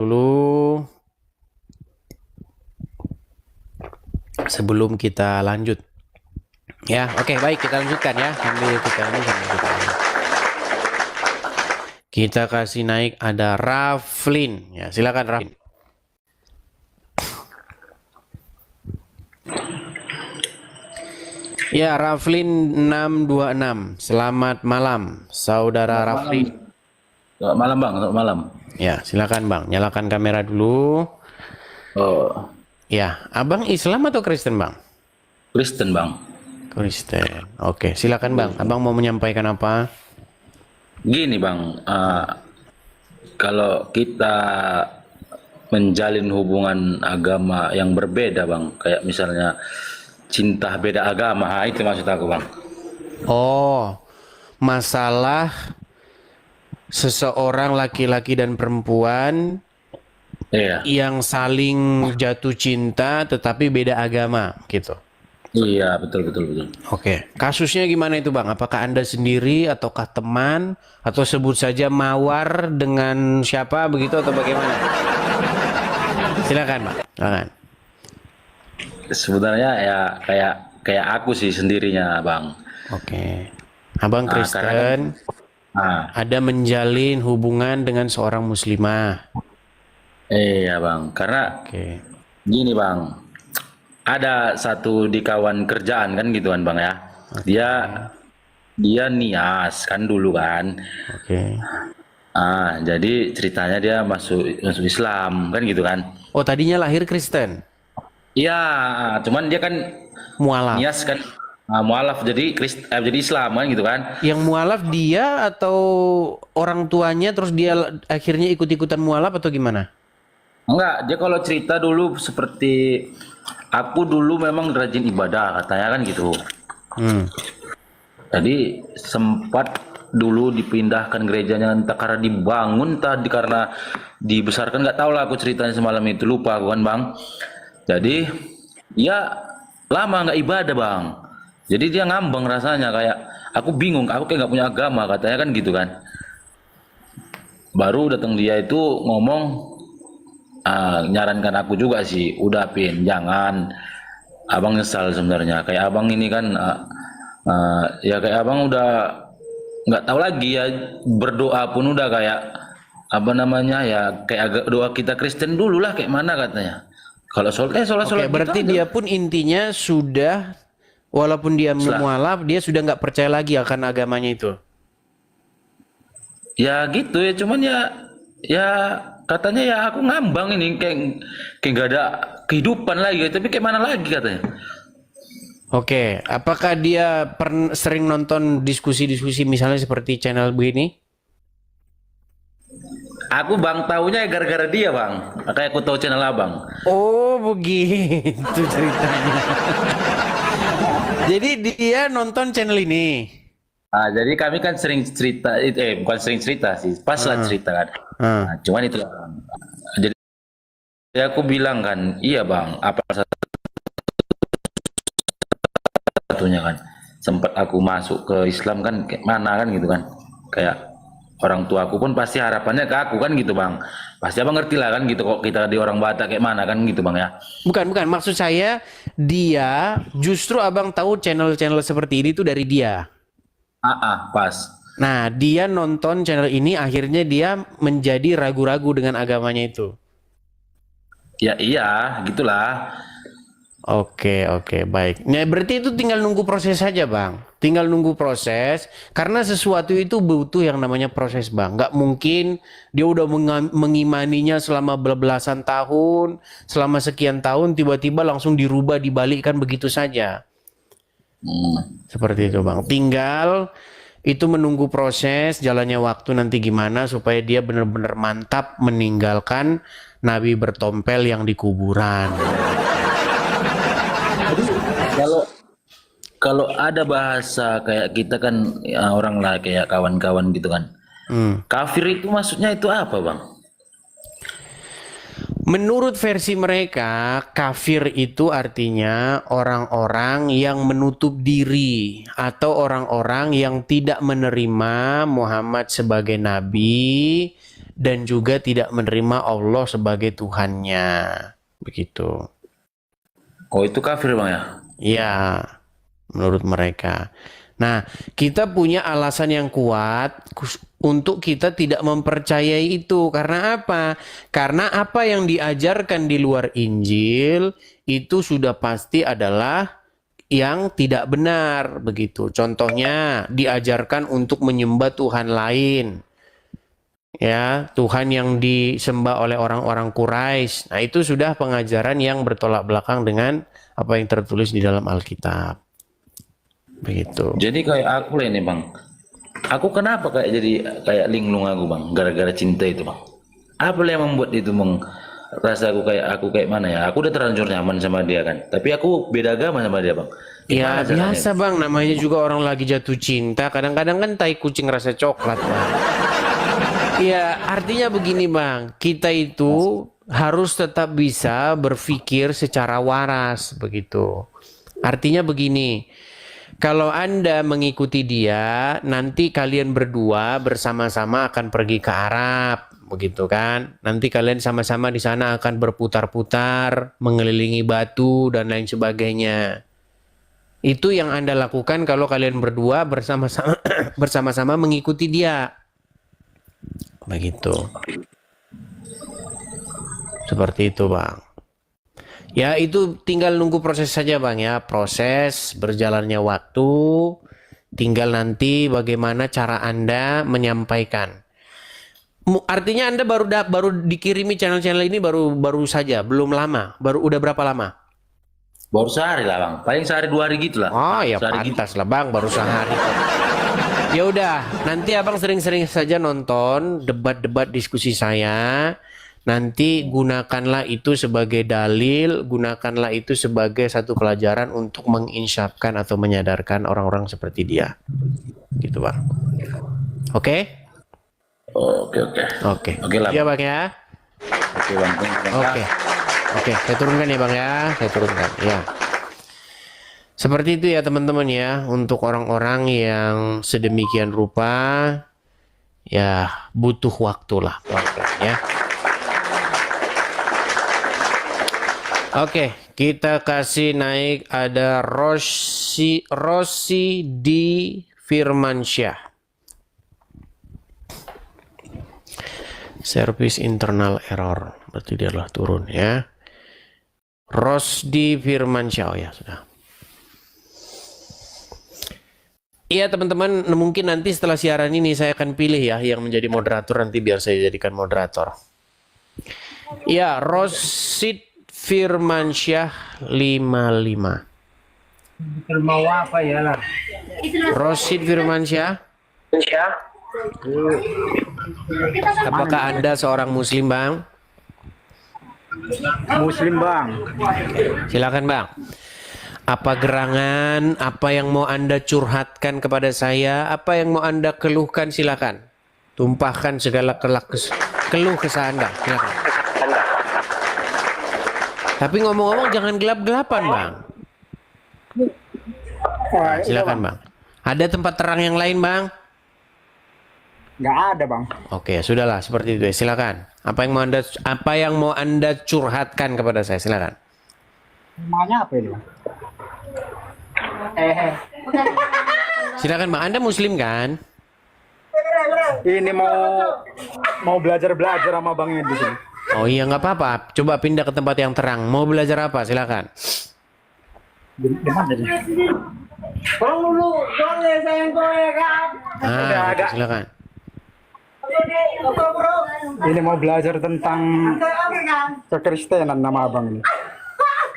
dulu sebelum kita lanjut. Ya, oke, baik, kita lanjutkan ya. Sambil kita kita kasih naik ada Raflin. Ya, silakan Raflin. Ya, Raflin 626. Selamat malam, saudara Raflin. Selamat malam Bang, selamat malam. Ya, silakan Bang, nyalakan kamera dulu. Oh, Ya, Abang Islam atau Kristen Bang? Kristen Bang. Kristen. Oke, silakan Bang. Abang mau menyampaikan apa? Gini Bang, kalau kita menjalin hubungan agama yang berbeda Bang, kayak misalnya cinta beda agama, itu maksud aku Bang. Oh, masalah seseorang laki-laki dan perempuan Iya, yang saling jatuh cinta tetapi beda agama gitu. iya betul betul betul. Oke, kasusnya gimana itu Bang? Apakah Anda sendiri ataukah teman atau sebut saja mawar dengan siapa begitu atau bagaimana? Silakan Bang. Silakan. Sebenarnya ya kayak kayak aku sih sendirinya Bang. Oke. Abang Karena kan, Kristen, ah, ada menjalin hubungan dengan seorang muslimah. iya Bang, karena Oke. gini Bang, ada satu di kawan kerjaan kan gituan Bang ya. Dia Oke. dia nias kan dulu kan. Oke. Jadi ceritanya dia masuk masuk Islam kan gitu kan. Oh, tadinya lahir Kristen, Iya, cuman dia kan mualaf. nias kan, mualaf jadi jadi Islam kan gitu kan. Yang mualaf dia atau orang tuanya terus dia akhirnya ikut-ikutan mualaf atau gimana? Enggak, dia kalau cerita dulu seperti aku dulu memang rajin ibadah katanya kan gitu. Hmm. Jadi sempat dulu dipindahkan gerejanya entah karena dibangun tadi karena dibesarkan nggak tahu lah aku ceritanya semalam itu lupa aku kan Bang. Jadi ya lama nggak ibadah Bang. Jadi dia ngambang rasanya kayak aku bingung, aku kayak nggak punya agama katanya kan gitu kan. Baru datang dia itu ngomong, nyarankan aku juga sih, udah Pin, jangan. Abang nyesal sebenarnya. Kayak abang ini kan, ya kayak abang udah nggak tahu lagi ya, berdoa pun udah kayak apa namanya ya kayak doa kita Kristen dulu lah kayak mana katanya. Kalau sholat sholat Oke, sholat gitu berarti aja. dia pun intinya sudah, walaupun dia mualaf, dia sudah nggak percaya lagi akan agamanya itu. Ya gitu ya, cuman ya ya katanya ya aku ngambang ini kayak kayak nggak ada kehidupan lagi, tapi kayak mana lagi katanya. Oke, apakah dia sering nonton diskusi-diskusi misalnya seperti channel begini? Aku bang taunya gara-gara dia bang, kayak aku tahu channel abang. Oh, begitu ceritanya. Jadi dia nonton channel ini. Jadi kami kan sering cerita, bukan sering cerita sih, pas lah Hmm, cerita kan. hmm. Cuman itu lah, Bang. Jadi aku bilang kan, iya bang, apa satunya kan, sempat aku masuk ke Islam kan, kayak mana kan gitu kan, kayak orang tuaku pun pasti harapannya ke aku kan gitu bang. Pasti abang ngerti lah kan gitu kok kita di orang Batak kayak mana kan gitu bang ya. Bukan, maksud saya dia justru abang tahu channel-channel seperti ini tuh dari dia. Pas. Nah, dia nonton channel ini akhirnya dia menjadi ragu-ragu dengan agamanya itu. Ya iya, gitulah. Oke, baik. Nah, berarti itu tinggal nunggu proses saja, Bang. Tinggal nunggu proses, karena sesuatu itu butuh yang namanya proses, Bang. Nggak mungkin dia udah mengimaninya selama belasan tahun, selama sekian tahun, tiba-tiba langsung dirubah, dibalikkan begitu saja. Hmm. Seperti itu, Bang. Tinggal itu menunggu proses, jalannya waktu nanti gimana supaya dia benar-benar mantap meninggalkan Nabi bertompel yang di kuburan. Kalau kalau ada bahasa kayak kita kan ya, orang lah kayak kawan-kawan gitu kan. Hmm. Kafir itu maksudnya itu apa, Bang? Menurut versi mereka, kafir itu artinya orang-orang yang menutup diri atau orang-orang yang tidak menerima Muhammad sebagai nabi dan juga tidak menerima Allah sebagai Tuhannya. Begitu. Oh, itu kafir Bang ya? Ya, menurut mereka. Nah, kita punya alasan yang kuat untuk kita tidak mempercayai itu. Karena apa? Karena apa yang diajarkan di luar Injil itu sudah pasti adalah yang tidak benar. Begitu. Contohnya, diajarkan untuk menyembah Tuhan lain. Ya, Tuhan yang disembah oleh orang-orang Quraisy. Nah, itu sudah pengajaran yang bertolak belakang dengan apa yang tertulis di dalam Alkitab. Begitu. Jadi kayak aku lah ini Bang. Aku kenapa kayak jadi kayak linglung aku Bang, gara-gara cinta itu Bang. Apa yang membuat itu Bang? Rasa aku kayak mana ya? Aku udah terlanjur nyaman sama dia kan. Tapi aku beda agama sama dia Bang. Ya Gimana caranya? biasa Bang, namanya juga orang lagi jatuh cinta. Kadang-kadang kan tai kucing rasa coklat Bang. Ya artinya begini Bang, kita itu harus tetap bisa berpikir secara waras begitu. Artinya begini, kalau Anda mengikuti dia, nanti kalian berdua bersama-sama akan pergi ke Arab, begitu kan? Nanti kalian sama-sama di sana akan berputar-putar, mengelilingi batu dan lain sebagainya. Itu yang Anda lakukan kalau kalian berdua bersama-sama bersama-sama mengikuti dia. Begitu. Seperti itu, Bang. Ya itu tinggal nunggu proses saja Bang ya, proses berjalannya waktu, tinggal nanti bagaimana cara Anda menyampaikan. Artinya Anda baru dikirimi channel-channel ini baru saja, belum lama, udah berapa lama? Baru sehari lah Bang, paling sehari 2 hari gitu lah. Oh ya Sehari pantas lah Bang, baru sehari. Ya udah, nanti Abang sering-sering saja nonton debat-debat diskusi saya. Nanti gunakanlah itu sebagai dalil, gunakanlah itu sebagai satu pelajaran untuk menginsyafkan atau menyadarkan orang-orang seperti dia. Gitu Bang. Oke? Oke. Oke lah. Iya Bang ya? Oke Bang. Oke, saya turunkan ya Bang ya. Saya turunkan, ya. Seperti itu ya teman-teman ya. Untuk orang-orang yang sedemikian rupa, ya butuh waktu lah pelan-pelan ya. Oke, kita kasih naik ada Rossi di Firmansyah. Service internal error, berarti dia adalah turun ya. Rosdi Firmansyah, oh ya sudah. Iya teman-teman, mungkin nanti setelah siaran ini saya akan pilih ya yang menjadi moderator, nanti biar saya jadikan moderator. Ya, Rosid Firmansyah 55. Mau apa ya lah? Rosid Firmansyah. Apakah Anda seorang Muslim Bang? Muslim Bang. Silakan Bang. Apa gerangan? Apa yang mau Anda curhatkan kepada saya? Apa yang mau Anda keluhkan? Silakan. Tumpahkan segala keluh kesah Anda. Silakan. Tapi ngomong-ngomong jangan gelap-gelapan Bang. Silakan Bang. Ada tempat terang yang lain Bang? Nggak ada Bang. Oke, sudahlah seperti itu. Silakan. Apa yang mau Anda curhatkan kepada saya? Silakan. Namanya apa ini Bang? Silakan Bang. Anda Muslim kan? Ini mau belajar sama Bangnya di sini. Oh iya nggak apa-apa. Coba pindah ke tempat yang terang. Mau belajar apa? Silakan. Di mana ini? Silakan. Ini mau belajar tentang kekristenan nama Abang ini.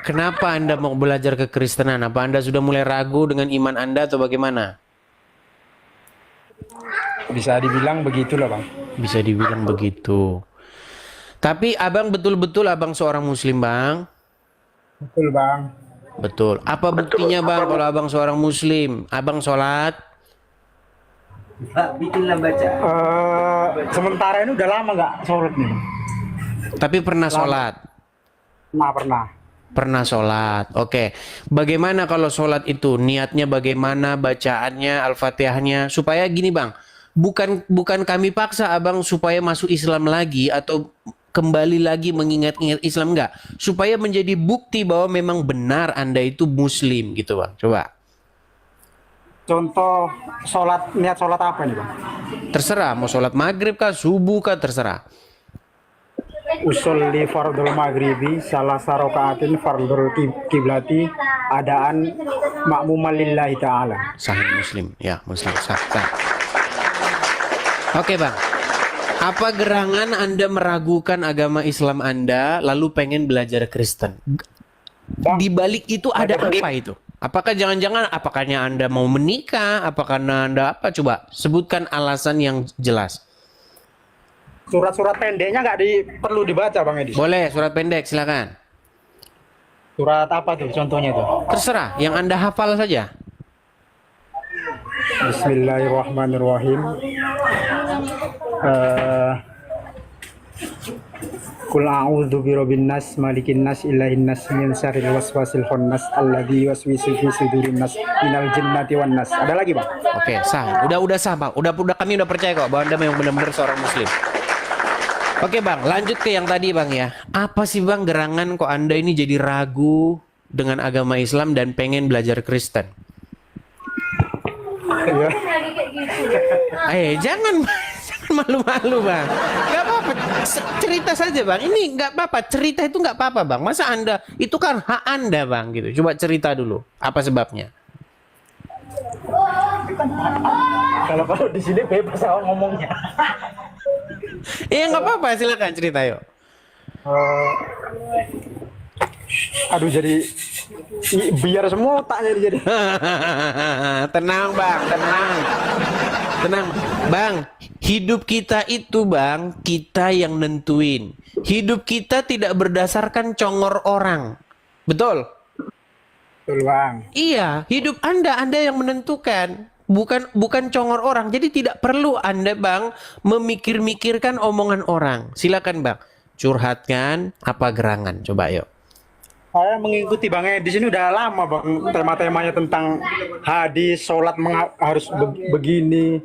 Kenapa Anda mau belajar kekristenan? Apa Anda sudah mulai ragu dengan iman Anda atau bagaimana? Bisa dibilang begitulah Bang. Bisa dibilang begitu. Tapi Abang betul-betul Abang seorang Muslim Bang? Betul Bang. Betul. Apa buktinya Bang kalau Abang seorang Muslim? Abang sholat? Bikinlah baca. Sementara ini udah lama nggak sholat nih. Tapi pernah sholat? Pernah. Pernah sholat. Oke. Bagaimana kalau sholat itu? Niatnya bagaimana? Bacaannya, Al-Fatihahnya? Supaya gini Bang. bukan kami paksa abang supaya masuk Islam lagi atau kembali lagi mengingat-ingat Islam, enggak. Supaya menjadi bukti bahwa memang benar Anda itu Muslim gitu bang. Coba. Contoh niat sholat apa nih bang? Terserah mau sholat maghrib kah, subuh kah, terserah. Usolli fardul maghribi salah sarokaatin fardul kiblati adaan makmuman lillahi ta'ala. Sahih Muslim, ya Muslim sah. Oke bang, apa gerangan Anda meragukan agama Islam Anda lalu pengen belajar Kristen? Bang, Di balik itu ada apa itu? Apakah jangan-jangan apakahnya Anda mau menikah? Apakah Anda apa? Coba sebutkan alasan yang jelas. surat-surat pendeknya perlu dibaca bang Edi. Boleh, surat pendek silakan. Surat apa tuh contohnya tuh? Terserah, yang Anda hafal saja. Bismillahirrahmanirrahim. Qul a'udzu birabbin nas malikin nas ilahin nas min syarril waswasil khannas alladzi yuwaswisu fi sudurin nas minal jinnati wan nas. Ada lagi bang? Oke, sah. Udah sah bang. Udah kami udah percaya kok bahwa Anda memang benar-benar seorang Muslim. Oke bang, lanjut ke yang tadi bang ya. Apa sih bang gerangan kok Anda ini jadi ragu dengan agama Islam dan pengen belajar Kristen? Iya. Jangan malu-malu bang. Gak apa-apa, cerita saja bang. Ini gak apa-apa, cerita itu gak apa-apa bang. Masa Anda, itu kan hak Anda bang gitu. Coba cerita dulu, apa sebabnya? Kalau di sini bebas awal ngomongnya. Iya nggak apa-apa, silakan cerita yuk. Aduh jadi biar semua otaknya jadi. Tenang bang, tenang bang. Hidup kita itu bang, kita yang nentuin. Hidup kita tidak berdasarkan congor orang, betul? Betul bang. Iya, hidup Anda yang menentukan. Bukan congor orang. Jadi tidak perlu Anda bang memikir-mikirkan omongan orang. Silakan bang, curhatkan apa gerangan. Coba yuk. Saya mengikuti bang di sini udah lama bang, tema-temanya tentang hadis, sholat harus begini,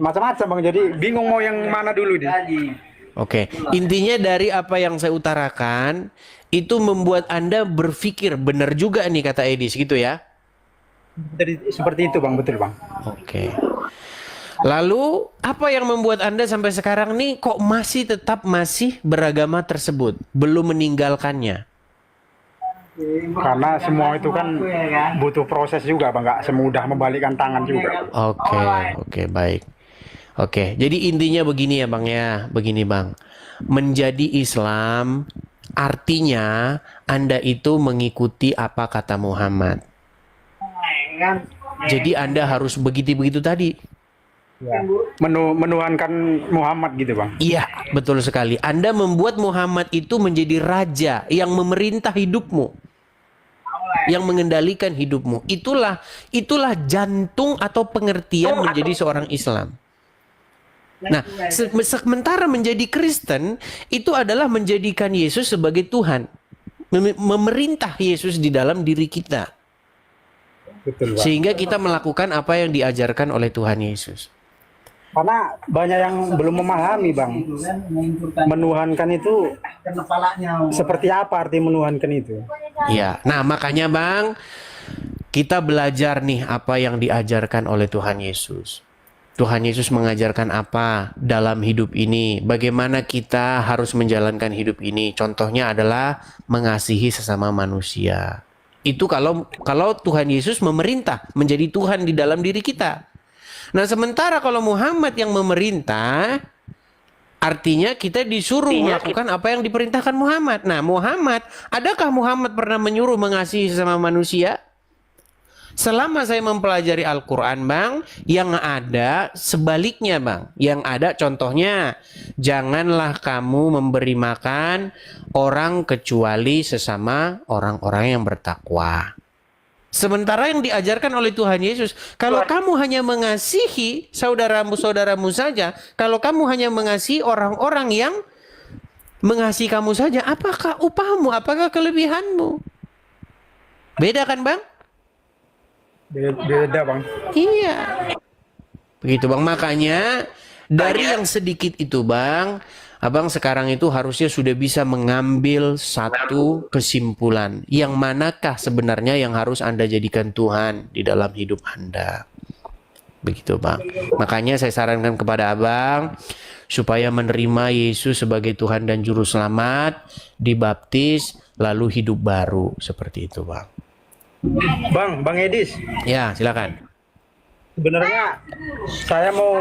macam-macam bang. Jadi bingung mau yang mana dulu nih. Oke, intinya dari apa yang saya utarakan itu membuat Anda berpikir benar juga nih kata Edis gitu ya. Jadi seperti itu bang, betul bang. Oke. Lalu apa yang membuat Anda sampai sekarang nih kok tetap beragama tersebut, belum meninggalkannya? Karena semua itu kan butuh proses juga bang, nggak semudah membalikkan tangan juga. Oke, baik. Oke, jadi intinya begini ya bang ya, begini bang. Menjadi Islam artinya Anda itu mengikuti apa kata Muhammad. Jadi Anda harus begitu tadi. Ya. Menuhankan Muhammad gitu bang. Iya, betul sekali. Anda membuat Muhammad itu menjadi raja yang memerintah hidupmu, yang mengendalikan hidupmu. Itulah jantung atau pengertian menjadi seorang Islam. Nah, sementara menjadi Kristen itu adalah menjadikan Yesus sebagai Tuhan, memerintah Yesus di dalam diri kita. Betul, Pak. Sehingga kita melakukan apa yang diajarkan oleh Tuhan Yesus. Karena banyak yang belum memahami bang, menuhankan itu seperti apa arti menuhankan itu. Ya, nah makanya bang, kita belajar nih apa yang diajarkan oleh Tuhan Yesus. Tuhan Yesus mengajarkan apa dalam hidup ini, bagaimana kita harus menjalankan hidup ini. Contohnya adalah mengasihi sesama manusia. Itu kalau Tuhan Yesus memerintah menjadi Tuhan di dalam diri kita. Nah, sementara kalau Muhammad yang memerintah, artinya kita disuruh melakukan apa yang diperintahkan Muhammad. Nah, adakah Muhammad pernah menyuruh mengasihi sesama manusia? Selama saya mempelajari Al-Quran bang, yang ada sebaliknya bang. Yang ada contohnya, janganlah kamu memberi makan orang kecuali sesama orang-orang yang bertakwa. Sementara yang diajarkan oleh Tuhan Yesus, kalau kamu hanya mengasihi saudaramu saja, kalau kamu hanya mengasihi orang-orang yang mengasihi kamu saja, apakah upahmu, apakah kelebihanmu? Beda kan bang? Beda bang. Iya. Begitu Bang. Makanya dari yang sedikit itu Bang, Abang sekarang itu harusnya sudah bisa mengambil satu kesimpulan. Yang manakah sebenarnya yang harus Anda jadikan Tuhan di dalam hidup Anda. Begitu Bang. Makanya saya sarankan kepada Abang supaya menerima Yesus sebagai Tuhan dan Juru Selamat, dibaptis, lalu hidup baru. Seperti itu Bang. Bang Edis, Ya silakan. sebenarnya saya mau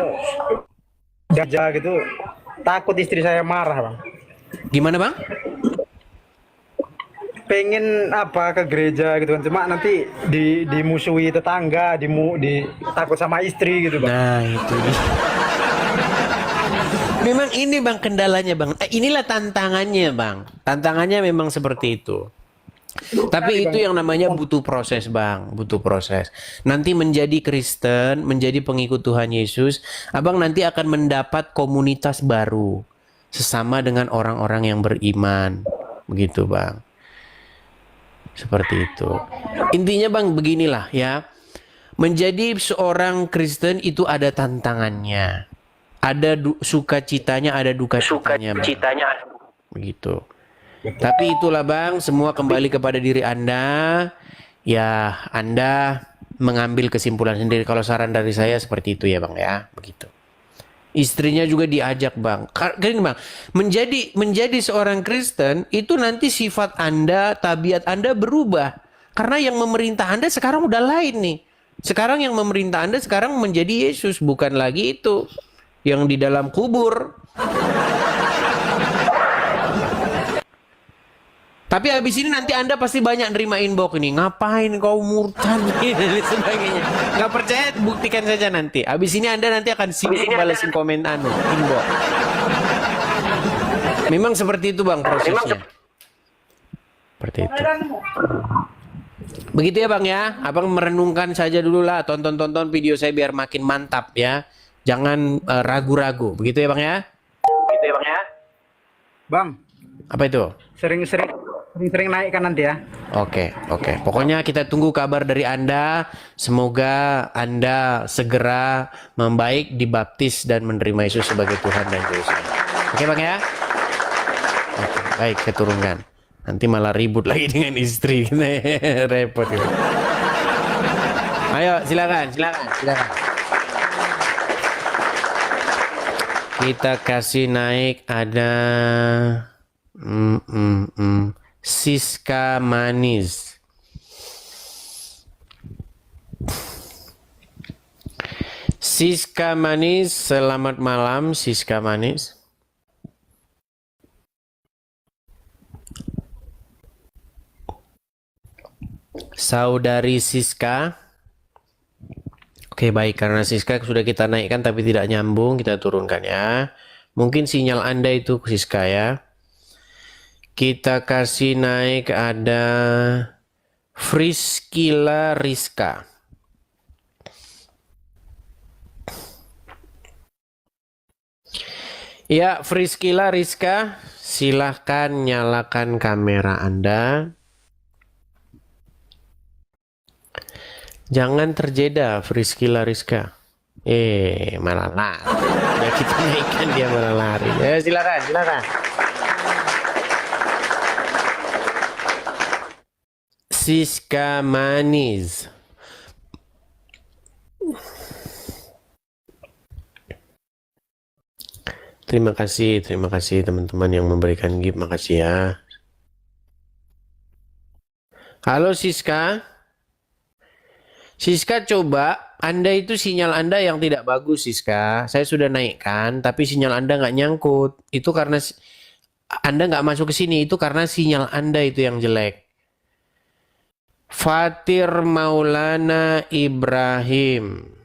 jaga gitu, takut istri saya marah Bang. Gimana Bang? Pengen apa ke gereja gitu kan, cuma nanti dimusuhi tetangga, takut sama istri gitu Bang. Nah itu dia. Memang ini Bang kendalanya Bang. Inilah tantangannya Bang. Tantangannya memang seperti itu. Tapi itu yang namanya butuh proses Bang, butuh proses. Nanti menjadi Kristen, menjadi pengikut Tuhan Yesus, Abang nanti akan mendapat komunitas baru sesama dengan orang-orang yang beriman. Begitu Bang. Seperti itu. Intinya Bang beginilah ya. Menjadi seorang Kristen itu ada tantangannya. Ada sukacitanya, ada duka citanya Bang. Begitu. Tapi itulah Bang, semua kembali kepada diri Anda. Ya, Anda mengambil kesimpulan sendiri. Kalau saran dari saya seperti itu ya Bang ya, begitu. Istrinya juga diajak Bang. Gini Bang, menjadi seorang Kristen itu nanti sifat Anda, tabiat Anda berubah. Karena yang memerintah Anda sekarang udah lain nih. Sekarang yang memerintah Anda sekarang menjadi Yesus, bukan lagi itu yang di dalam kubur. Tapi habis ini nanti Anda pasti banyak nerima inbox ini. Ngapain kau murtad dan sebagainya. Nggak percaya, buktikan saja nanti. Habis ini Anda nanti akan sibuk balasin komen inbox. Memang seperti itu Bang prosesnya. Seperti itu. Begitu ya Bang ya. Abang merenungkan saja dulu lah. Tonton video saya biar makin mantap ya. Jangan ragu-ragu. Begitu ya Bang ya. Bang, Apa itu? sering naikkan nanti ya. Oke. Pokoknya kita tunggu kabar dari Anda. Semoga Anda segera membaik, dibaptis dan menerima Yesus sebagai Tuhan dan Juru Selamat. Oke Bang ya? Oke, baik, saya turunkan. Nanti malah ribut lagi dengan istri. Repot gitu. Ayo, silakan. Kita kasih naik ada Siska Manis. Siska Manis, selamat malam Siska Manis. Saudari Siska. Oke baik, karena Siska sudah kita naikkan tapi tidak nyambung, kita turunkan ya. Mungkin sinyal Anda itu Siska ya. Kita kasih naik ada Friskila Rizka. Ya, Friskila Rizka, silahkan nyalakan kamera Anda. Jangan terjeda, Friskila Rizka. Malah lari. Ya kita naikkan dia malah lari. Silakan. Siska Manis. Terima kasih teman-teman yang memberikan gift, makasih ya. Halo Siska. Siska, coba Anda itu sinyal Anda yang tidak bagus Siska. Saya sudah naikkan tapi sinyal Anda nggak nyangkut. Itu karena Anda nggak masuk ke sini, itu karena sinyal Anda itu yang jelek. Fatir Maulana Ibrahim.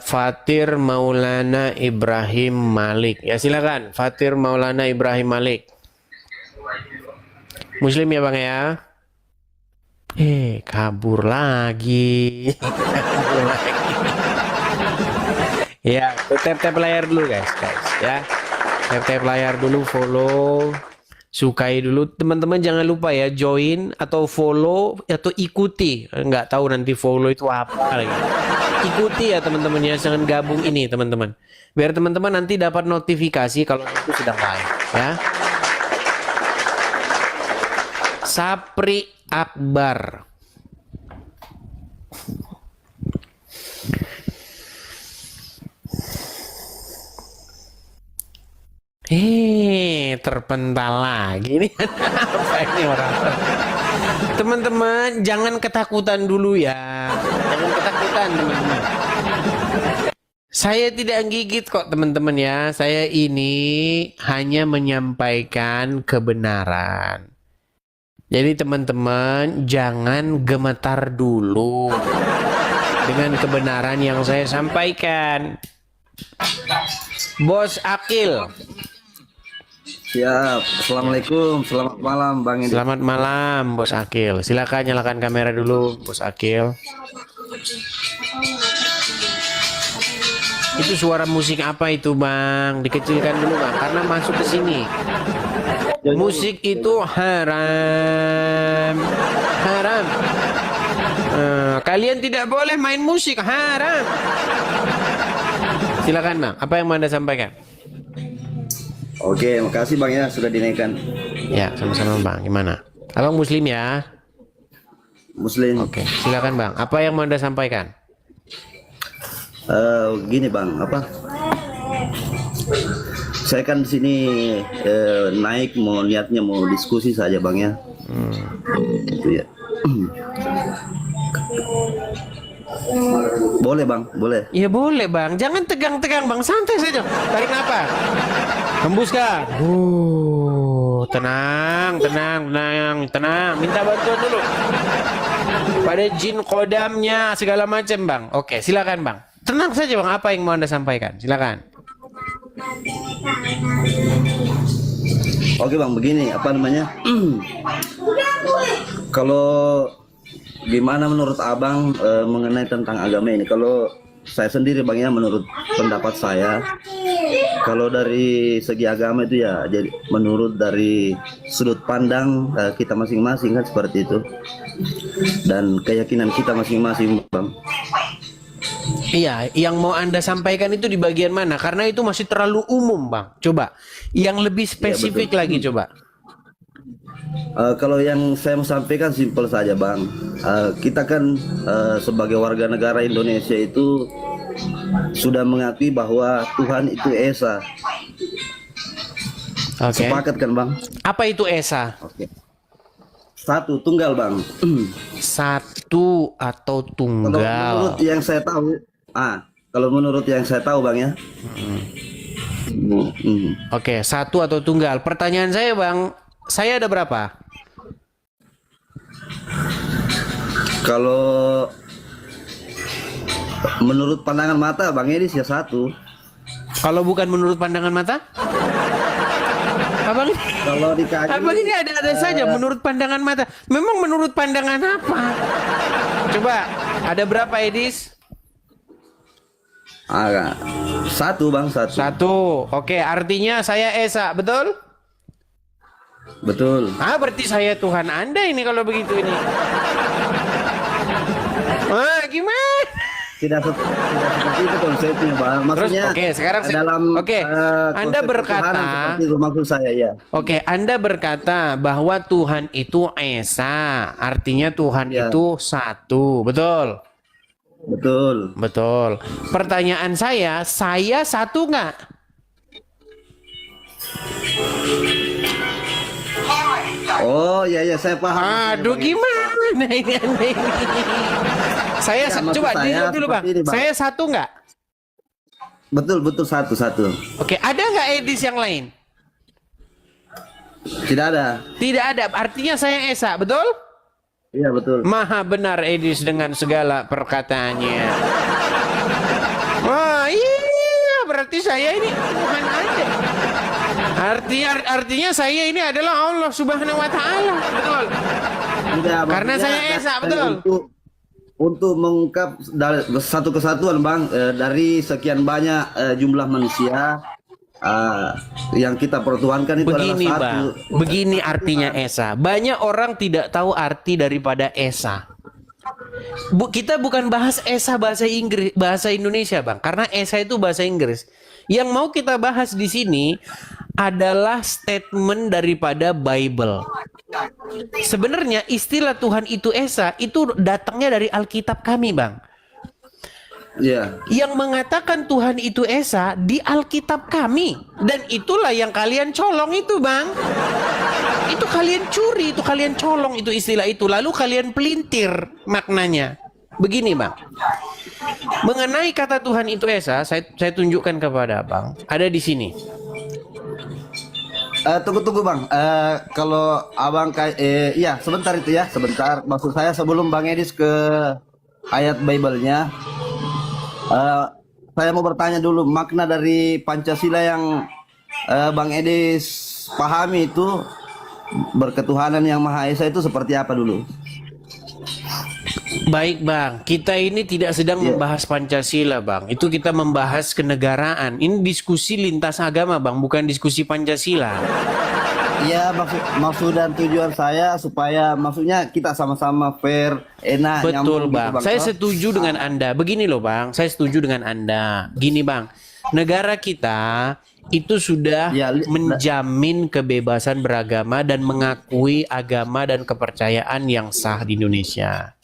Fatir Maulana Ibrahim Malik. Ya silakan, Fatir Maulana Ibrahim Malik. Muslim ya Bang ya? Kabur lagi. Ya, tap layar dulu guys ya. Tap layar dulu, follow. sukai dulu. Teman-teman jangan lupa ya join atau follow atau ikuti. Nggak tahu nanti follow itu apa lagi. Ikuti ya teman-teman ya, jangan gabung ini teman-teman. Biar teman-teman nanti dapat notifikasi kalau itu sedang live ya. Sapri Akbar. Terpental lagi nih. Apa ini orang? Teman-teman, jangan ketakutan dulu ya. Jangan ketakutan, teman-teman. Saya tidak gigit kok, teman-teman ya. Saya ini hanya menyampaikan kebenaran. Jadi teman-teman, jangan gemetar dulu dengan kebenaran yang saya sampaikan. Bos Akil. Siap. Assalamualaikum. Selamat malam Bang Edi. Selamat malam Bos Akil. Silakan nyalakan kamera dulu Bos Akil. Itu suara musik apa itu Bang? Dikecilkan dulu Bang karena masuk ke sini. Musik itu haram. Haram. Kalian tidak boleh main musik, haram. Silakan Bang, apa yang mau Anda sampaikan? Oke, makasih Bang ya sudah dinaikkan. Ya, sama-sama Bang. Gimana? Abang Muslim ya? Muslim. Oke, silakan Bang. Apa yang mau Anda sampaikan? Gini Bang, apa? Saya kan di sini naik mau niatnya mau diskusi saja Bang ya. Itu ya. Boleh Bang, boleh. Ya boleh Bang, jangan tegang-tegang Bang, santai saja. Tarik nafas. Hembuskan. Tenang, tenang, tenang, tenang. Minta bantuan dulu. Pada jin kodamnya segala macam Bang. Oke, silakan Bang. Tenang saja Bang, apa yang mau Anda sampaikan? Silakan. Oke Bang, begini apa namanya? Kalau gimana menurut Abang mengenai tentang agama ini? Kalau saya sendiri Bang ya, menurut pendapat saya, kalau dari segi agama itu ya, jadi menurut dari sudut pandang kita masing-masing kan seperti itu, dan keyakinan kita masing-masing Bang. Iya, yang mau Anda sampaikan itu di bagian mana? Karena itu masih terlalu umum Bang. Coba, yang lebih spesifik lagi coba. Kalau yang saya mau sampaikan simpel saja Bang, kita kan sebagai warga negara Indonesia itu sudah mengakui bahwa Tuhan itu Esa. Oke. Sepakat kan Bang? Apa itu Esa? Oke. Satu, tunggal Bang. Satu atau Kalau tunggal? menurut yang saya tahu, kalau menurut yang saya tahu Bang ya. Oke, satu atau tunggal. Pertanyaan saya Bang, saya ada berapa? Kalau menurut pandangan mata Bang Edi ya satu. Kalau bukan menurut pandangan mata? Abang, Kalau dikaji, abang ini ada-ada saja menurut pandangan mata. Memang menurut pandangan apa? Coba, ada berapa Edis? satu Bang, satu. Satu. Oke, artinya saya Esa, betul? Betul. Berarti saya Tuhan Anda ini kalau begitu ini. Gimana? Tidak seperti itu konsepnya Bang. Maksudnya Terus, oke, sekarang dalam Anda konsep berkata seperti itu maksud saya ya. Oke, Anda berkata bahwa Tuhan itu Esa, artinya Tuhan Ya. itu satu, betul? Betul. Betul. Pertanyaan saya satu nggak? Oh ya saya paham. Aduh, gimana ini Anda ini? Saya Ya, maksud coba saya dijawab dulu Bang. seperti ini, Bang. Saya satu nggak? Betul satu. Oke, ada nggak Edis yang lain? Tidak ada. Tidak ada. Artinya saya Esa, betul? Iya betul. Maha benar Edis dengan segala perkataannya. Wah, iya, berarti saya ini Tuhan Anda. Artinya saya ini adalah Allah Subhanahu wa taala, betul? Tidak, Karena maksudnya saya Esa, betul? Untuk mengungkap satu kesatuan Bang, dari sekian banyak jumlah manusia, yang kita pertuhankan itu Begini adalah satu. Bang, begini artinya Esa. Banyak orang tidak tahu arti daripada Esa. Kita bukan bahas Esa bahasa Inggris, bahasa Indonesia Bang, karena Esa itu bahasa Inggris. Yang mau kita bahas di sini adalah statement daripada Bible. Sebenarnya istilah Tuhan itu Esa itu datangnya dari Alkitab kami Bang. Ya, Yang mengatakan Tuhan itu Esa di Alkitab kami. Dan itulah yang kalian colong itu Bang. Itu kalian curi, itu kalian colong itu istilah itu. Lalu kalian pelintir maknanya. Begini Bang. Mengenai kata Tuhan itu Esa, saya tunjukkan kepada Bang. Ada di sini. tunggu Bang. Kalau Abang iya sebentar itu ya, sebentar. Maksud saya sebelum Bang Edis ke ayat Bible-nya, saya mau bertanya dulu makna dari Pancasila yang Bang Edis pahami itu berketuhanan yang Maha Esa itu seperti apa dulu? Baik Bang, kita ini tidak sedang membahas Pancasila Bang. Itu kita membahas kenegaraan. Ini diskusi lintas agama Bang, bukan diskusi Pancasila. Ya, maksud dan tujuan saya supaya maksudnya kita sama-sama fair, enak, Betul nyambung Bang, gitu, saya setuju dengan Anda. Begini loh Bang, saya setuju dengan Anda. Gini Bang, negara kita itu sudah Ya, menjamin kebebasan beragama dan mengakui agama dan kepercayaan yang sah di Indonesia.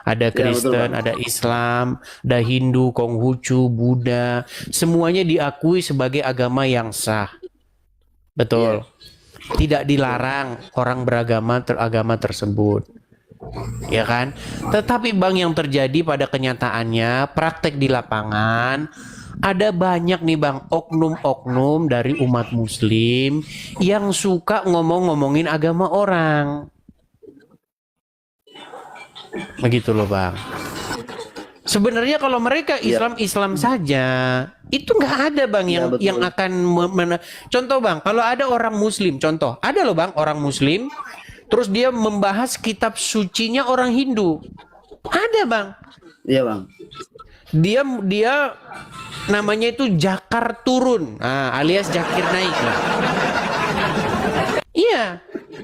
Ada Kristen, Bang. ada Islam, ada Hindu, Konghucu, Buddha, semuanya diakui sebagai agama yang sah. Betul. Tidak dilarang orang beragama agama tersebut. Ya kan? Tetapi Bang, yang terjadi pada kenyataannya, praktek di lapangan, ada banyak nih Bang, oknum-oknum dari umat muslim yang suka ngomong-ngomongin agama orang. Begitu loh Bang. Sebenarnya kalau mereka Islam-Islam saja, itu nggak ada Bang yang akan contoh Bang, kalau ada orang Muslim, contoh, ada loh Bang orang Muslim, terus dia membahas kitab sucinya orang Hindu, ada Bang. Iya Bang. Dia namanya itu Jakar turun, alias Jakir naik lah. Iya.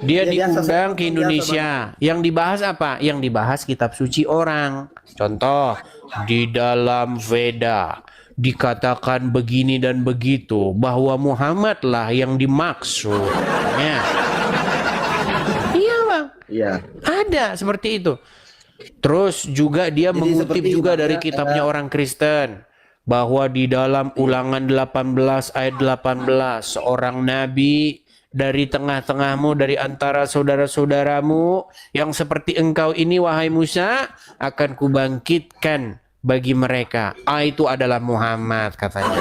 Dia diundang ke Indonesia. Yang dibahas apa? Yang dibahas kitab suci orang. Contoh, di dalam Veda dikatakan begini dan begitu, bahwa Muhammad lah yang dimaksud. Ya. Iya Bang. Iya. Ada seperti itu. Terus juga dia mengutip juga dari kitabnya orang Kristen, bahwa di dalam Ulangan 18 ayat 18, seorang nabi dari tengah-tengahmu, dari antara saudara-saudaramu yang seperti engkau ini wahai Musa, akan kubangkitkan bagi mereka. Itu adalah Muhammad katanya.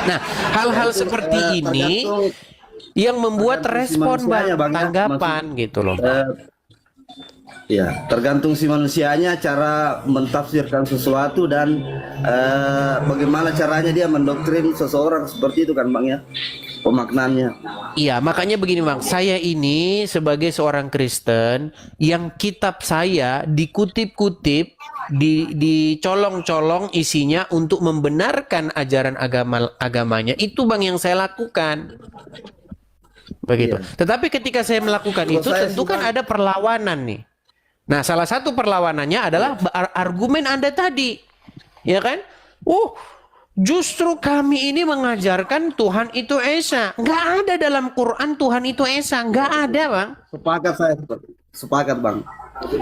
Nah, hal-hal seperti ini yang membuat respon Bang, tanggapan gitu loh. Ya, tergantung si manusianya cara mentafsirkan sesuatu dan bagaimana caranya dia mendoktrin seseorang, seperti itu kan Bang ya, pemaknaannya. Iya, makanya begini Bang, saya ini sebagai seorang Kristen yang kitab saya dikutip-kutip, dicolong-colong isinya untuk membenarkan ajaran agamanya, itu Bang yang saya lakukan. Begitu. Iya. Tetapi ketika saya melakukan Kalau itu saya tentu kan ada perlawanan nih. Nah, salah satu perlawanannya adalah argumen Anda tadi. Ya kan? Justru kami ini mengajarkan Tuhan itu Esa. Nggak ada dalam Quran Tuhan itu Esa. Nggak ada Bang. Sepakat saya, sepakat Bang.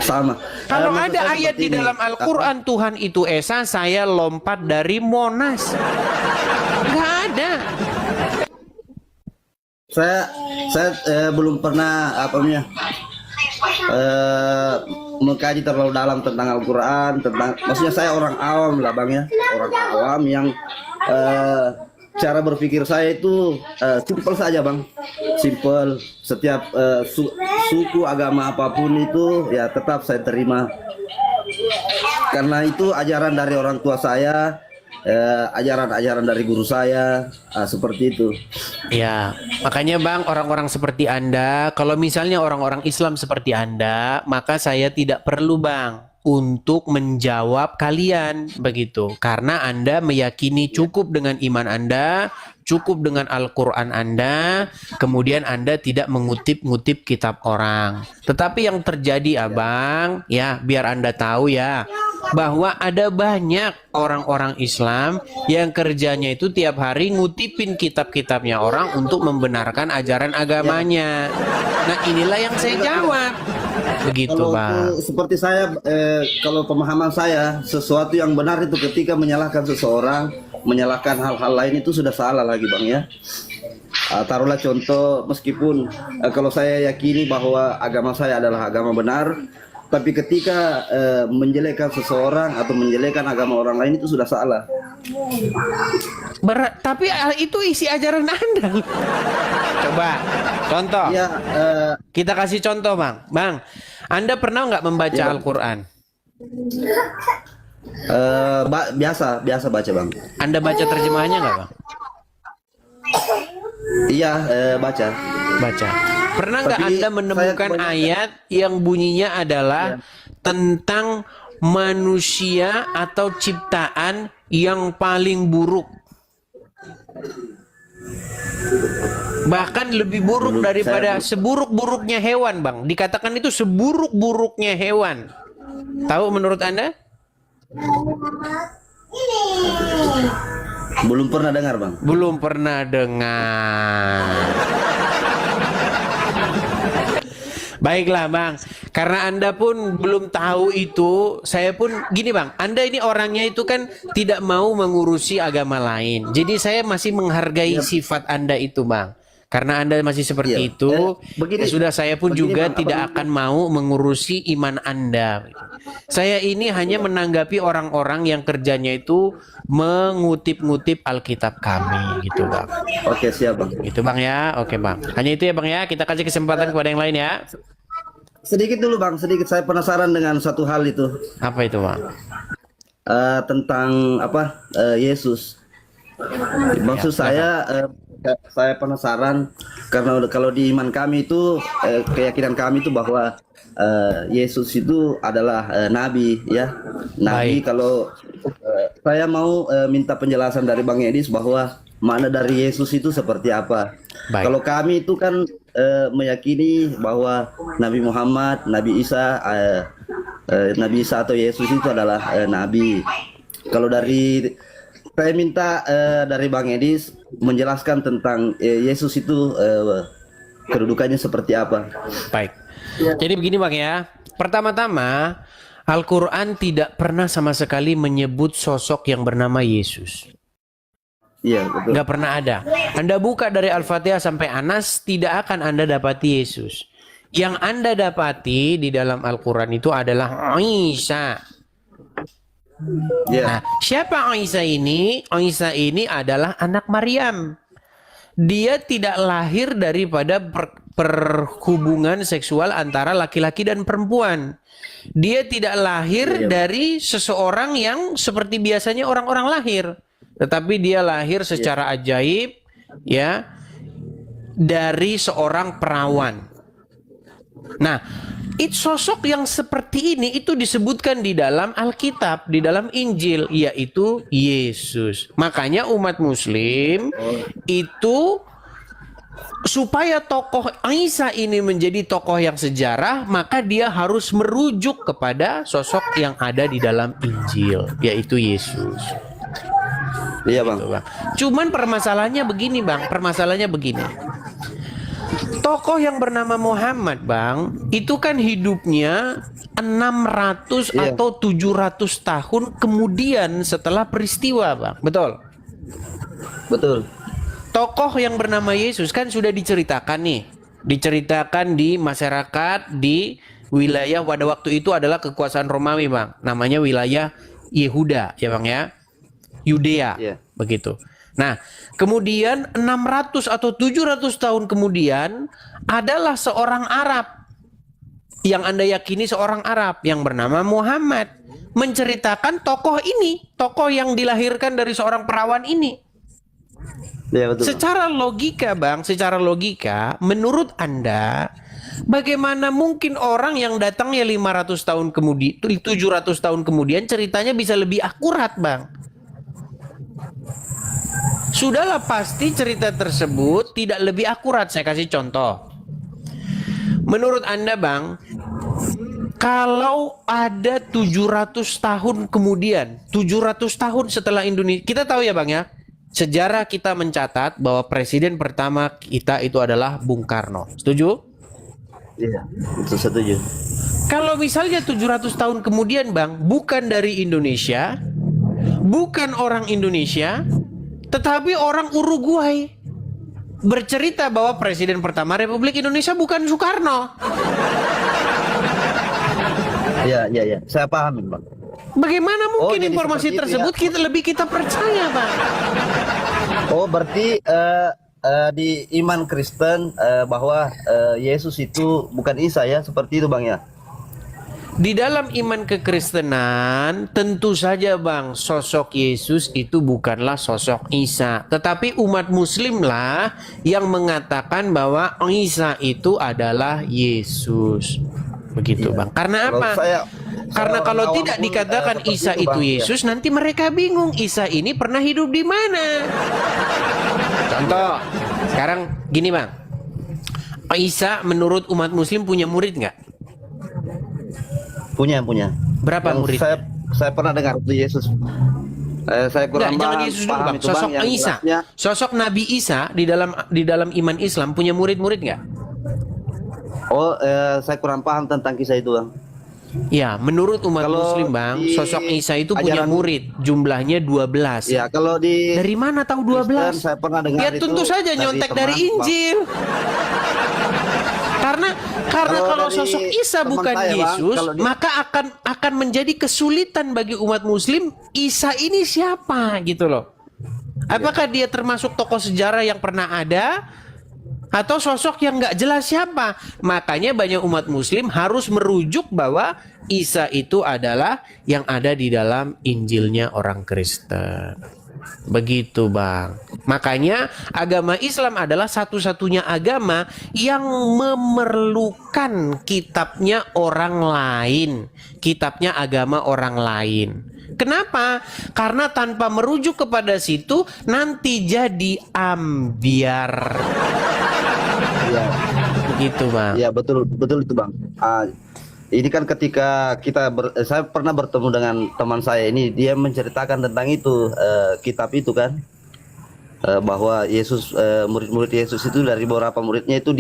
Sama. Kalau Maksud ada saya ayat seperti di ini. dalam Al-Quran Tuhan itu Esa, saya lompat dari Monas. Nggak ada. Saya belum pernah mengkaji terlalu dalam tentang Al-Quran, maksudnya saya orang awam lah Bang ya, orang awam yang cara berpikir saya itu simpel saja Bang, simpel. Setiap suku agama apapun itu ya tetap saya terima, karena itu ajaran dari orang tua saya, ajaran-ajaran dari guru saya, seperti itu. Ya, makanya Bang, orang-orang seperti Anda, kalau misalnya orang-orang Islam seperti Anda, maka saya tidak perlu Bang untuk menjawab kalian begitu. Karena Anda meyakini cukup dengan iman Anda, cukup dengan Al-Quran Anda, kemudian Anda tidak mengutip-ngutip kitab orang. Tetapi yang terjadi Abang, ya biar Anda tahu ya, bahwa ada banyak orang-orang Islam yang kerjanya itu tiap hari ngutipin kitab-kitabnya orang untuk membenarkan ajaran agamanya. Nah inilah yang saya jawab. Begitu Kalau Bang. seperti saya, kalau pemahaman saya, sesuatu yang benar itu ketika menyalahkan seseorang, menyalahkan hal-hal lain itu sudah salah lagi Bang ya. Taruhlah contoh, meskipun kalau saya yakini bahwa agama saya adalah agama benar, tapi ketika menjelekkan seseorang atau menjelekkan agama orang lain itu sudah salah. Tapi itu isi ajaran Anda. Coba contoh. Ya, Kita kasih contoh Bang. Bang, Anda pernah nggak membaca Al-Quran? biasa baca Bang. Anda baca terjemahannya nggak Bang? Iya, baca. Baca. Pernah nggak Tapi Anda saya menemukan kebanyakan- ayat yang bunyinya adalah tentang manusia atau ciptaan yang paling buruk? Bahkan lebih buruk daripada seburuk-buruknya hewan, Bang. Dikatakan itu seburuk-buruknya hewan. Tahu menurut Anda? Belum pernah dengar Bang. Belum pernah dengar. Baiklah Bang, karena Anda pun belum tahu itu, saya pun gini Bang, Anda ini orangnya itu kan tidak mau mengurusi agama lain. Jadi saya masih menghargai sifat Anda itu Bang. Karena Anda masih seperti Iya. itu, Begini- ya sudah saya pun begini, juga Bang, tidak apa- akan mau mengurusi iman Anda. Saya ini hanya menanggapi orang-orang yang kerjanya itu mengutip-ngutip Alkitab kami gitu Bang. Oke, siap Bang. Itu Bang ya, oke Bang. Hanya itu ya Bang ya, kita kasih kesempatan kepada yang lain ya. Sedikit dulu Bang, sedikit saya penasaran dengan satu hal itu. Apa itu Bang? Tentang apa? Yesus. Maksud saya penasaran karena kalau di iman kami itu keyakinan kami itu bahwa Yesus itu adalah nabi ya. Nabi. Baik. Kalau saya mau minta penjelasan dari Bang Edis bahwa makna dari Yesus itu seperti apa. Baik. Kalau kami itu kan meyakini bahwa Nabi Muhammad, Nabi Isa atau Yesus itu adalah nabi. Kalau dari saya minta dari Bang Edis menjelaskan tentang Yesus itu kedudukannya seperti apa. Baik. Jadi begini Bang ya. Pertama-tama, Al-Quran tidak pernah sama sekali menyebut sosok yang bernama Yesus. Iya, betul. Nggak pernah ada. Anda buka dari Al-Fatihah sampai Anas, tidak akan Anda dapati Yesus. Yang Anda dapati di dalam Al-Quran itu adalah Isa. Iya. Nah, siapa Isa ini? Isa ini adalah anak Maryam. Dia tidak lahir daripada perhubungan seksual antara laki-laki dan perempuan. Dia tidak lahir dari seseorang yang seperti biasanya orang-orang lahir. Tetapi dia lahir secara ajaib ya dari seorang perawan. Nah, sosok yang seperti ini itu disebutkan di dalam Alkitab, di dalam Injil, yaitu Yesus. Makanya umat Muslim itu supaya tokoh Isa ini menjadi tokoh yang sejarah, maka dia harus merujuk kepada sosok yang ada di dalam Injil, yaitu Yesus. Iya, Bang. Bang. Cuman permasalahannya begini Bang, permasalahannya begini. Tokoh yang bernama Muhammad Bang, itu kan hidupnya 600 atau 700 tahun kemudian setelah peristiwa Bang, betul? Betul. Tokoh yang bernama Yesus kan sudah diceritakan nih. Diceritakan di masyarakat di wilayah pada waktu itu adalah kekuasaan Romawi Bang. Namanya wilayah Yehuda ya Bang ya. Yudea, begitu. Nah, kemudian 600 atau 700 tahun kemudian adalah seorang Arab yang Anda yakini seorang Arab yang bernama Muhammad menceritakan tokoh ini, tokoh yang dilahirkan dari seorang perawan ini. Iya, betul. Secara logika Bang, secara logika menurut Anda bagaimana mungkin orang yang datangnya 500 tahun kemudian, 700 tahun kemudian ceritanya bisa lebih akurat, Bang? Sudahlah, pasti cerita tersebut tidak lebih akurat. Saya kasih contoh. Menurut Anda, Bang, kalau ada 700 tahun kemudian, 700 tahun setelah Indonesia, kita tahu ya, Bang ya, sejarah kita mencatat bahwa presiden pertama kita itu adalah Bung Karno. Setuju? Iya, itu setuju. Kalau misalnya 700 tahun kemudian, Bang, bukan dari Indonesia, bukan orang Indonesia, tetapi orang Uruguay bercerita bahwa presiden pertama Republik Indonesia bukan Soekarno. Iya, iya, iya. Saya paham, Bang. Bagaimana mungkin jadi informasi seperti itu tersebut ya. kita percaya, Bang? Oh, berarti di iman Kristen bahwa Yesus itu bukan Isa ya, seperti itu, Bang ya. Di dalam iman kekristenan, tentu saja, Bang, sosok Yesus itu bukanlah sosok Isa. Tetapi umat Muslim lah yang mengatakan bahwa Isa itu adalah Yesus. Begitu, Bang. Karena Kalau apa? Karena kalau orang tidak awam pun, dikatakan seperti Isa itu, itu Bang, ya. Yesus, nanti mereka bingung. Isa ini pernah hidup di mana? Contoh, sekarang gini, Bang. Isa menurut umat Muslim punya murid nggak? Punya. Berapa Yang murid? Saya pernah dengar itu Yesus. Saya kurang Jangan paham, Yesus dulu, paham Bang. itu, Bang, Sosok yang Isa, jelasnya. sosok Nabi Isa di dalam iman Islam punya murid-murid nggak? Oh, saya kurang paham tentang kisah itu, Bang. Ya, menurut umat Kalau Muslim, Bang, di sosok Isa itu punya ajaran- murid, jumlahnya 12. Ya, kalau di Dari mana tahu 12? Kristen, saya pernah dengar Ya itu tentu saja dari nyontek teman, dari Bang. Injil. Karena kalau Kalau dari sosok Isa teman bukan saya, Bang, Yesus, kalau di- maka akan menjadi kesulitan bagi umat Muslim. Isa ini siapa gitu loh? Apakah dia termasuk tokoh sejarah yang pernah ada? Atau sosok yang nggak jelas siapa? Makanya banyak umat Muslim harus merujuk bahwa Isa itu adalah yang ada di dalam Injilnya orang Kristen. Begitu, Bang. Makanya agama Islam adalah satu-satunya agama yang memerlukan kitabnya orang lain, kitabnya agama orang lain. Kenapa? Karena tanpa merujuk kepada situ nanti jadi ambiar. Iya. Begitu, Bang. Iya, betul itu, Bang. Ini kan ketika saya pernah bertemu dengan teman saya ini, dia menceritakan tentang itu kitab itu kan, bahwa Yesus, murid-murid Yesus itu dari beberapa muridnya itu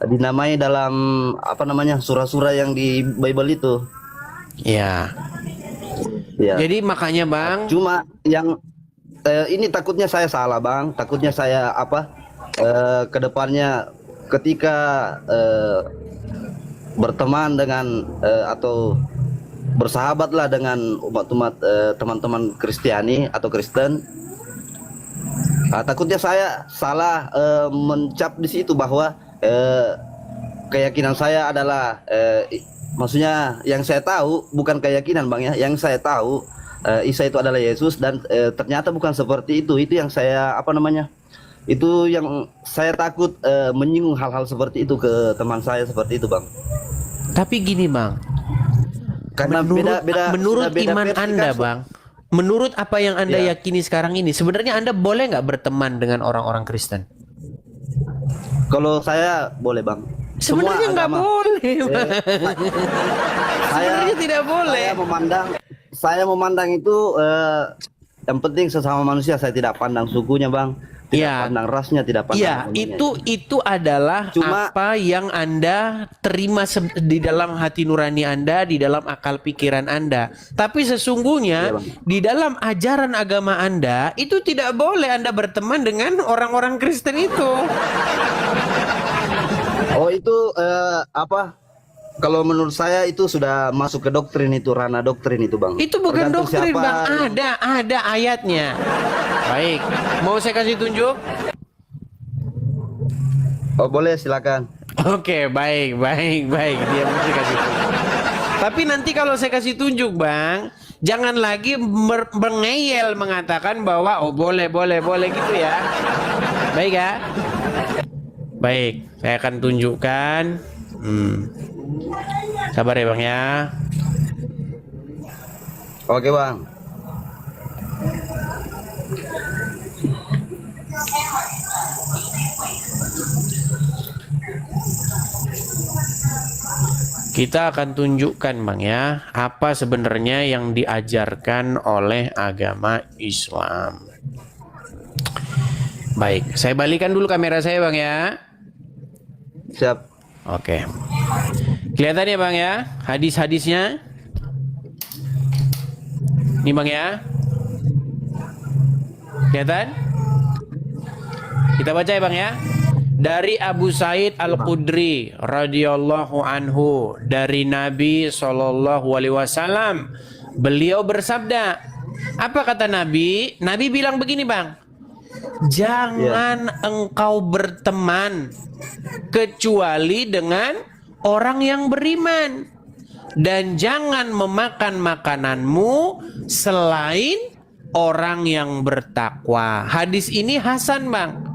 dinamai dalam apa namanya, surah-surah yang di Bible itu. Ya. Ya. Jadi makanya, Bang, Cuma yang ini takutnya saya salah, Bang. Takutnya saya kedepannya ketika berteman dengan atau bersahabatlah dengan umat-umat teman-teman Kristiani atau Kristen, takutnya saya salah mencap di situ bahwa keyakinan saya adalah maksudnya yang saya tahu bukan keyakinan, Bang ya. Yang saya tahu Isa itu adalah Yesus dan ternyata bukan seperti itu. Itu yang saya apa namanya? Itu yang saya takut menyinggung hal-hal seperti itu ke teman saya seperti itu, Bang. tapi gini, Bang. Karena Menurut sudah beda iman versi Anda, kan, Bang, menurut apa yang Anda Ya. yakini sekarang ini, sebenarnya Anda boleh nggak berteman dengan orang-orang Kristen? Kalau saya boleh, Bang. Semua Sebenarnya nggak agama. boleh, Bang. Sebenarnya tidak boleh. Saya memandang itu yang penting sesama manusia. Saya tidak pandang sukunya, Bang. Tidak Ya. pandang rasnya, tidak pandang Ya, agamanya. itu adalah Cuma- apa yang Anda terima di dalam hati nurani Anda, di dalam akal pikiran Anda. Tapi sesungguhnya Iya, Bang. di dalam ajaran agama Anda itu tidak boleh Anda berteman dengan orang-orang Kristen itu. Oh, itu apa? Kalau menurut saya itu sudah masuk ke doktrin itu, ranah doktrin itu, Bang. Itu bukan Tergantung doktrin, siapa Bang. yang- Ada ayatnya. Baik, mau saya kasih tunjuk? Oh, boleh, silakan. Oke, baik. Dia mesti kasih tunjuk. Tapi nanti kalau saya kasih tunjuk, Bang, jangan lagi mengeyel mengatakan bahwa oh boleh gitu ya. Baik ya. Baik, saya akan tunjukkan. Sabar ya Bang ya. Oke Bang. Kita akan tunjukkan Bang ya, apa sebenarnya yang diajarkan oleh agama Islam. Baik, saya balikan dulu kamera saya Bang ya. Siap. Oke. Kelihatan ya Bang ya, hadis-hadisnya. Ini Bang ya. Kelihatan? Kita baca ya Bang ya. Dari Abu Sa'id Al-Khudri radhiyallahu anhu, dari Nabi sallallahu alaihi wasallam, beliau bersabda. Apa kata Nabi? Nabi bilang begini Bang. Jangan engkau berteman kecuali dengan orang yang beriman, dan jangan memakan makananmu selain orang yang bertakwa. Hadis ini hasan Bang.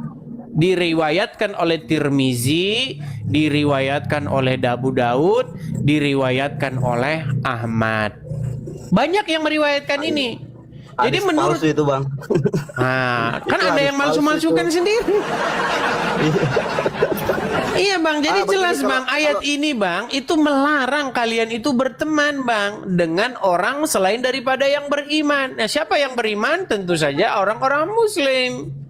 Diriwayatkan oleh Tirmizi, diriwayatkan oleh Abu Daud, diriwayatkan oleh Ahmad. Banyak yang meriwayatkan ini. Jadi Hadis menurut palsu itu Bang. Nah, kan Itu ada hadis yang malsu-malsukan palsu sendiri. Iya Bang, jadi betul, jelas kalau- Bang, ayat ini Bang, itu melarang kalian itu berteman Bang dengan orang selain daripada yang beriman. Nah, siapa yang beriman? Tentu saja orang-orang muslim.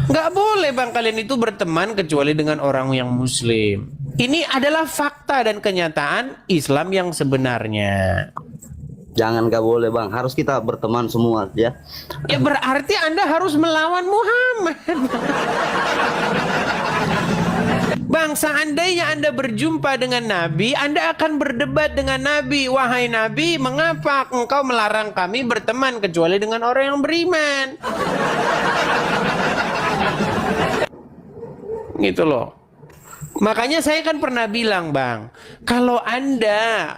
Nggak boleh Bang kalian itu berteman kecuali dengan orang yang muslim. Ini adalah fakta dan kenyataan Islam yang sebenarnya. Jangan, gak boleh Bang. Harus kita berteman semua ya. Ya berarti Anda harus melawan Muhammad. Bang, seandainya Anda berjumpa dengan Nabi, Anda akan berdebat dengan Nabi. Wahai Nabi, mengapa engkau melarang kami berteman kecuali dengan orang yang beriman? Gitu loh. Makanya saya kan pernah bilang Bang, kalau Anda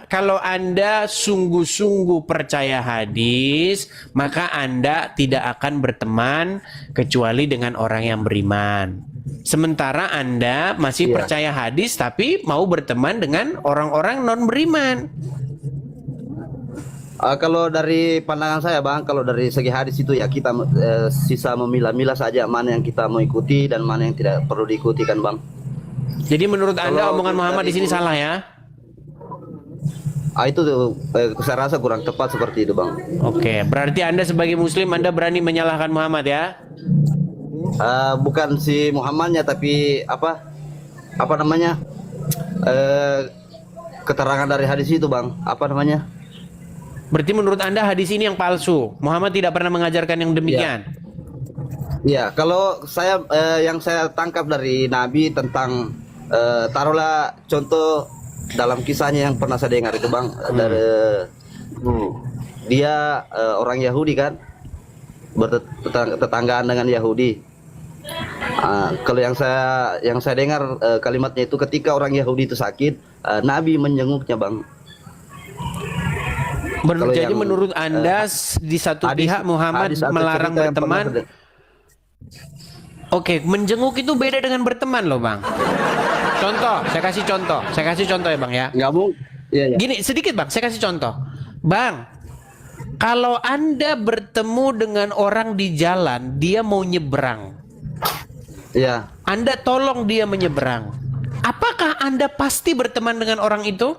sungguh-sungguh percaya hadis, maka Anda tidak akan berteman kecuali dengan orang yang beriman. Sementara Anda masih percaya hadis tapi mau berteman dengan orang-orang non beriman. Kalau dari pandangan saya Bang, kalau dari segi hadis itu ya kita sisa memilah-milah saja mana yang kita mau ikuti dan mana yang tidak perlu diikuti kan Bang. Jadi menurut Anda Kalau omongan Muhammad di sini dari- salah ya? Itu saya rasa kurang tepat seperti itu Bang. Oke, berarti Anda sebagai Muslim Anda berani menyalahkan Muhammad ya? Bukan si Muhammadnya tapi apa namanya keterangan dari hadis itu Bang, apa namanya? Berarti menurut Anda hadis ini yang palsu. Muhammad tidak pernah mengajarkan yang demikian. Ya, kalau saya yang saya tangkap dari Nabi tentang taruhlah contoh dalam kisahnya yang pernah saya dengar itu Bang, dari dia orang Yahudi kan, bertetanggaan dengan Yahudi. Kalau yang saya dengar kalimatnya itu ketika orang Yahudi itu sakit, Nabi menjenguknya Bang. Kalau Jadi yang, menurut Anda di satu pihak Muhammad hadis atau melarang cerita yang pernah berteman. Oke, menjenguk itu beda dengan berteman loh Bang. Contoh, saya kasih contoh ya Bang ya. nggak mau. Iya, iya. Gini sedikit Bang, saya kasih contoh. Bang, kalau Anda bertemu dengan orang di jalan, dia mau nyebrang. Iya. Anda tolong dia menyeberang. Apakah Anda pasti berteman dengan orang itu?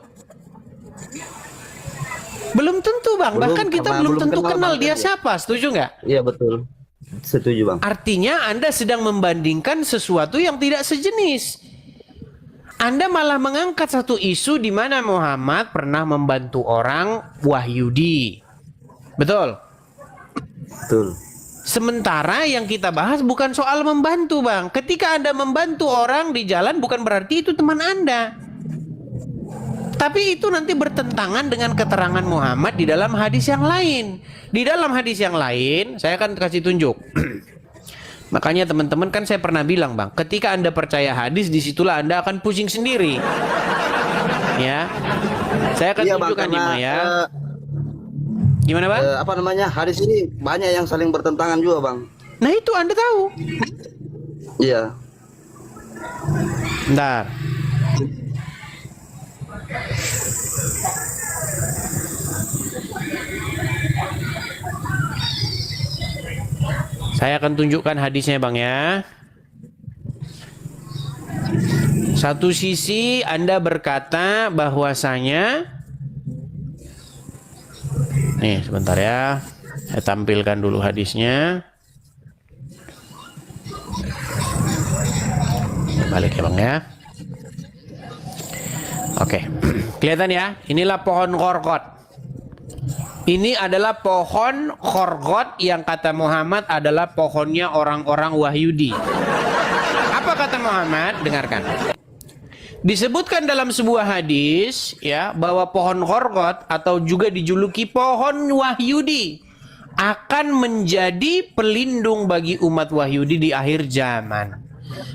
Belum tentu Bang, Belum, bahkan kita karena belum belum tentu kenal kenal Bang, dia ya. siapa, setuju nggak? Iya betul. Setuju Bang. Artinya Anda sedang membandingkan sesuatu yang tidak sejenis. Anda malah mengangkat satu isu di mana Muhammad pernah membantu orang Wahyudi. Betul? Betul. Sementara yang kita bahas bukan soal membantu Bang. Ketika Anda membantu orang di jalan bukan berarti itu teman Anda. Tapi itu nanti bertentangan dengan keterangan Muhammad di dalam hadis yang lain. Di dalam hadis yang lain, saya akan kasih tunjuk. Makanya teman-teman kan saya pernah bilang Bang, ketika Anda percaya hadis, disitulah Anda akan pusing sendiri. Ya, saya akan Iya, Bang, tunjukkan karena, Ima ya. Gimana Bang? Apa namanya, hadis ini banyak yang saling bertentangan juga Bang. Nah itu Anda tahu. Iya. Bentar. Saya akan tunjukkan hadisnya Bang ya. Satu sisi Anda berkata bahwasanya, nih sebentar ya, saya tampilkan dulu hadisnya. Balik ya Bang ya. Oke, kelihatan ya, inilah pohon korkot. Ini adalah pohon khorgot yang kata Muhammad adalah pohonnya orang-orang Wahyudi. Apa kata Muhammad? Dengarkan. Disebutkan dalam sebuah hadis ya bahwa pohon khorgot atau juga dijuluki pohon Wahyudi akan menjadi pelindung bagi umat Wahyudi di akhir zaman.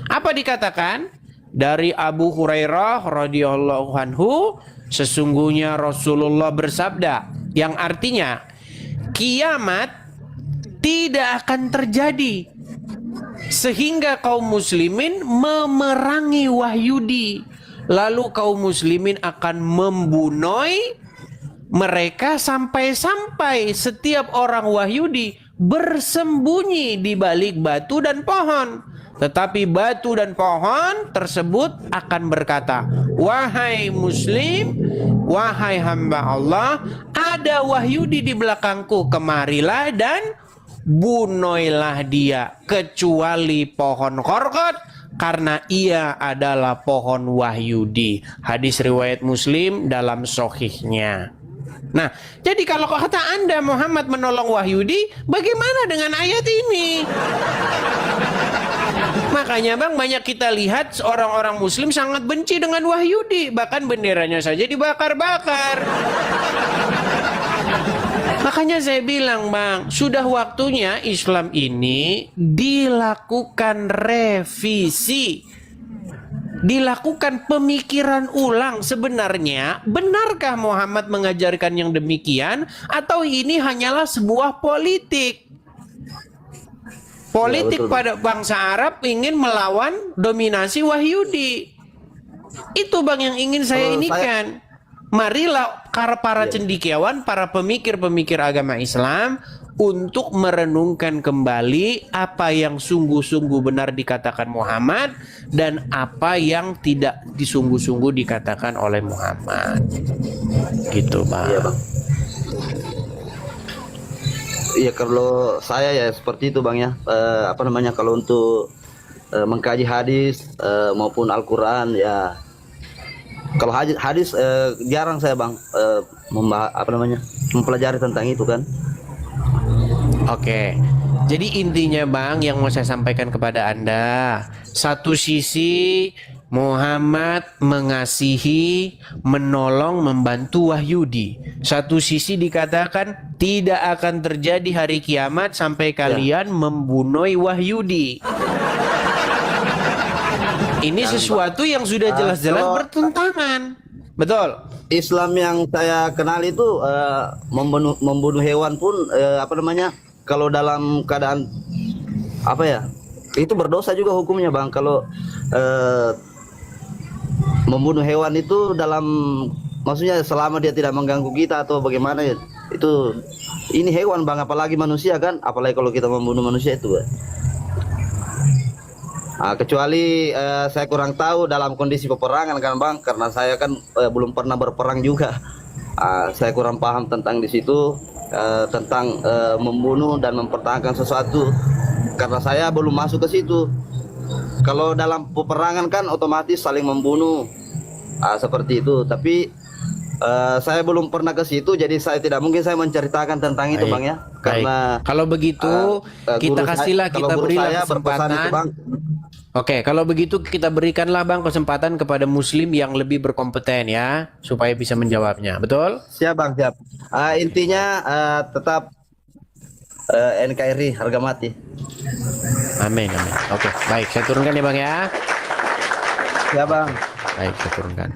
Apa dikatakan? Dari Abu Hurairah radhiyallahu anhu, sesungguhnya Rasulullah bersabda, yang artinya kiamat tidak akan terjadi sehingga kaum muslimin memerangi Wahyudi, lalu kaum muslimin akan membunuh mereka sampai-sampai setiap orang Wahyudi bersembunyi di balik batu dan pohon. Tetapi batu dan pohon tersebut akan berkata, wahai muslim, wahai hamba Allah, ada Wahyudi di belakangku, kemarilah dan bunuhlah dia, kecuali pohon korkot, karena ia adalah pohon Wahyudi. Hadis riwayat Muslim dalam sahihnya. Nah, jadi kalau kata Anda Muhammad menolong Wahyudi, bagaimana dengan ayat ini? Makanya Bang, banyak kita lihat orang-orang muslim sangat benci dengan Wahyudi, bahkan benderanya saja dibakar-bakar. Makanya saya bilang Bang, sudah waktunya Islam ini dilakukan revisi, dilakukan pemikiran ulang. Sebenarnya benarkah Muhammad mengajarkan yang demikian, atau ini hanyalah sebuah politik? Politik ya, pada bangsa Arab ingin melawan dominasi Wahyudi. Itu Bang yang ingin saya inikan. Marilah para cendekiawan, para pemikir-pemikir agama Islam untuk merenungkan kembali apa yang sungguh-sungguh benar dikatakan Muhammad dan apa yang tidak disungguh-sungguh dikatakan oleh Muhammad. Gitu Bang. Iya Bang. Iya, kalau saya ya seperti itu Bang ya. Kalau untuk mengkaji hadis maupun Al-Quran ya, kalau hadis jarang saya Bang mempelajari tentang itu kan. Oke, jadi intinya Bang yang mau saya sampaikan kepada Anda, satu sisi Muhammad mengasihi, menolong, membantu Wahyudi. Satu sisi dikatakan tidak akan terjadi hari kiamat sampai kalian membunuh Wahyudi. Ini sesuatu yang sudah jelas-jelas bertentangan. Betul. Islam yang saya kenal itu membunuh hewan pun kalau dalam keadaan itu berdosa juga hukumnya Bang. Kalau membunuh hewan itu maksudnya selama dia tidak mengganggu kita atau bagaimana ya, itu ini hewan Bang, apalagi manusia kan, apalagi kalau kita membunuh manusia itu Bang. Kecuali saya kurang tahu dalam kondisi peperangan kan Bang, karena saya kan belum pernah berperang juga. Saya kurang paham tentang di situ tentang membunuh dan mempertahankan sesuatu, karena saya belum masuk ke situ. Kalau dalam peperangan kan otomatis saling membunuh seperti itu, tapi saya belum pernah ke situ, jadi saya tidak mungkin saya menceritakan tentang itu Bang ya. Karena kalau begitu kita kasihlah, kita berilah kesempatan itu, Bang. Oke, kalau begitu kita berikanlah Bang kesempatan kepada muslim yang lebih berkompeten ya, supaya bisa menjawabnya. Betul? Siap Bang, siap. Intinya tetap NKRI harga mati. Amin, amin. Oke, baik. Saya turunkan ya Bang ya. Ya Bang. Baik, saya turunkan.